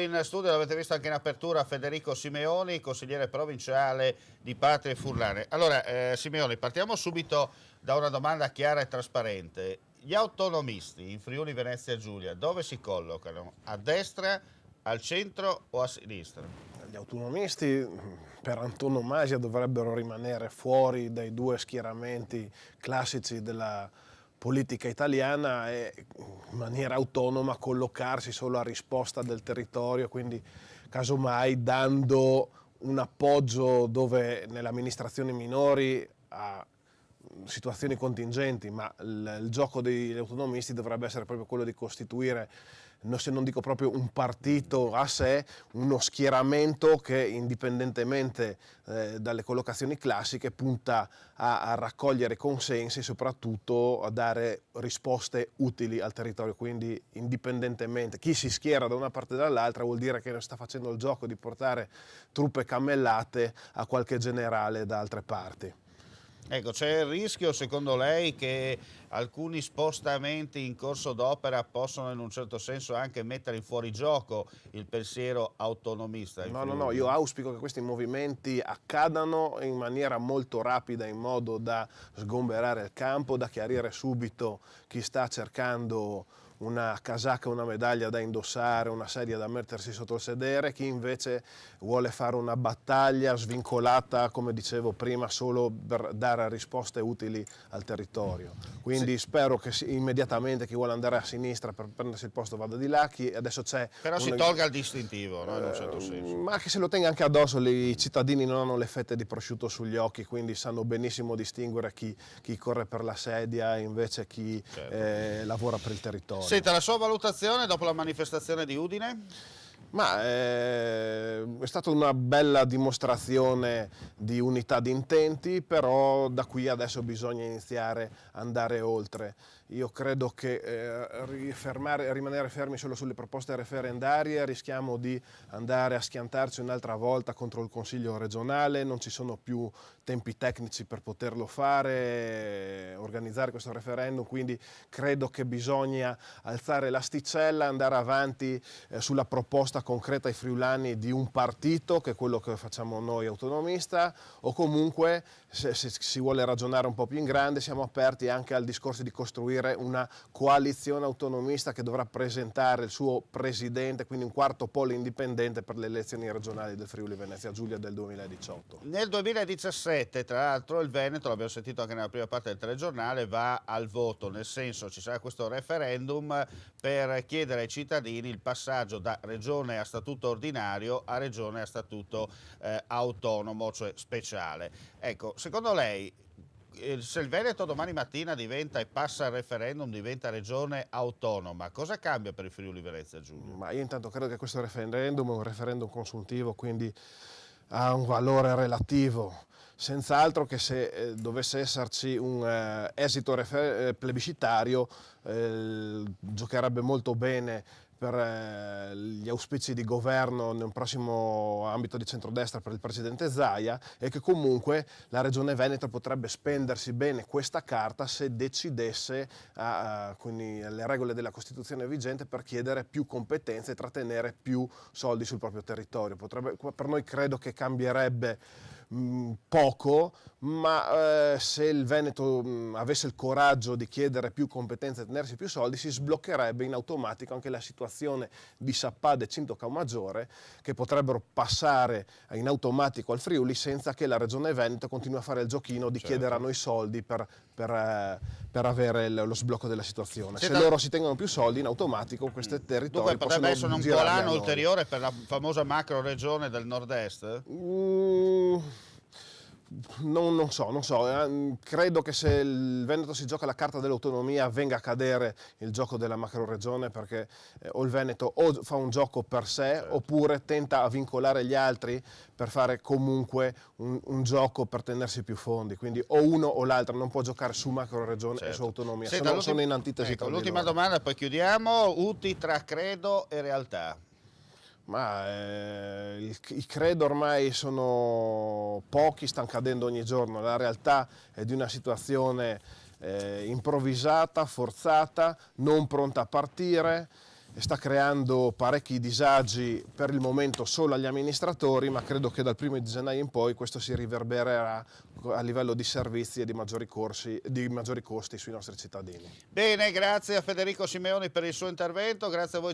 in studio, l'avete visto anche in apertura, Federico Simeoni, consigliere provinciale di Patria e Furlane. Allora, Simeoni, partiamo subito da una domanda chiara e trasparente. Gli autonomisti in Friuli Venezia Giulia dove si collocano? A destra, al centro o a sinistra? Gli autonomisti per antonomasia dovrebbero rimanere fuori dai due schieramenti classici della politica italiana e in maniera autonoma collocarsi solo a risposta del territorio, quindi casomai dando un appoggio dove nelle amministrazioni minori a situazioni contingenti, ma il gioco degli autonomisti dovrebbe essere proprio quello di costituire, se non dico proprio un partito a sé, uno schieramento che indipendentemente dalle collocazioni classiche punta a raccogliere consensi e soprattutto a dare risposte utili al territorio, quindi indipendentemente chi si schiera da una parte o dall'altra vuol dire che sta facendo il gioco di portare truppe cammellate a qualche generale da altre parti. Ecco, c'è il rischio, secondo lei, che alcuni spostamenti in corso d'opera possono in un certo senso anche mettere in fuorigioco il pensiero autonomista? No, io auspico che questi movimenti accadano in maniera molto rapida, in modo da sgomberare il campo, da chiarire subito chi sta cercando una casacca, una medaglia da indossare, una sedia da mettersi sotto il sedere, chi invece vuole fare una battaglia svincolata, come dicevo prima, solo per dare risposte utili al territorio. Quindi spero che immediatamente chi vuole andare a sinistra per prendersi il posto vada di là, chi adesso c'è... Però si tolga il distintivo, no? In un certo senso. Ma che se lo tenga anche addosso, i cittadini non hanno le fette di prosciutto sugli occhi, quindi sanno benissimo distinguere chi corre per la sedia e invece chi lavora per il territorio. Senta, la sua valutazione dopo la manifestazione di Udine? Ma è stata una bella dimostrazione di unità di intenti, però da qui adesso bisogna iniziare ad andare oltre. Io credo che rimanere fermi solo sulle proposte referendarie rischiamo di andare a schiantarci un'altra volta contro il Consiglio regionale, non ci sono più tempi tecnici per poterlo fare, organizzare questo referendum, quindi credo che bisogna alzare l'asticella, andare avanti sulla proposta concreta ai friulani di un partito, che è quello che facciamo noi autonomista, o comunque se si vuole ragionare un po' più in grande siamo aperti anche al discorso di costruire una coalizione autonomista che dovrà presentare il suo presidente, quindi un quarto polo indipendente per le elezioni regionali del Friuli Venezia Giulia del 2018. Nel 2017, tra l'altro, il Veneto, l'abbiamo sentito anche nella prima parte del telegiornale, va al voto, nel senso ci sarà questo referendum per chiedere ai cittadini il passaggio da regione a statuto ordinario a regione a statuto autonomo, cioè speciale. Ecco, secondo lei, se il Veneto domani mattina diventa e passa il referendum, diventa regione autonoma, cosa cambia per il Friuli Venezia Giulia? Ma io intanto credo che questo referendum è un referendum consultivo, quindi ha un valore relativo. Senz'altro che se dovesse esserci un esito plebiscitario giocherebbe molto bene per gli auspici di governo nel prossimo ambito di centrodestra per il presidente Zaia, e che comunque la Regione Veneto potrebbe spendersi bene questa carta se decidesse, quindi le regole della Costituzione vigente, per chiedere più competenze e trattenere più soldi sul proprio territorio. Per noi credo che cambierebbe poco, ma se il Veneto avesse il coraggio di chiedere più competenze e tenersi più soldi, si sbloccherebbe in automatico anche la situazione di Sappada e Cinto Caomaggiore, che potrebbero passare in automatico al Friuli senza che la Regione Veneto continui a fare il giochino di chiedere a noi soldi per avere lo sblocco della situazione. Se loro si tengono più soldi, in automatico questi territori potrebbe essere un girarli volano ulteriore per la famosa macro regione del nord-est? Non so, credo che se il Veneto si gioca la carta dell'autonomia venga a cadere il gioco della macroregione, perché o il Veneto o fa un gioco per sé, oppure tenta a vincolare gli altri per fare comunque un gioco per tenersi più fondi, quindi o uno o l'altro, non può giocare su macroregione e su autonomia, sono in antitesi. Ecco, l'ultima domanda, poi chiudiamo. UTI tra credo e realtà. Ma i credo ormai sono pochi, stanno cadendo ogni giorno, la realtà è di una situazione improvvisata, forzata, non pronta a partire, sta creando parecchi disagi per il momento solo agli amministratori, ma credo che dal 1° gennaio in poi questo si riverbererà a livello di servizi e di maggiori costi sui nostri cittadini. Bene, grazie a Federico Simeoni per il suo intervento, grazie a voi.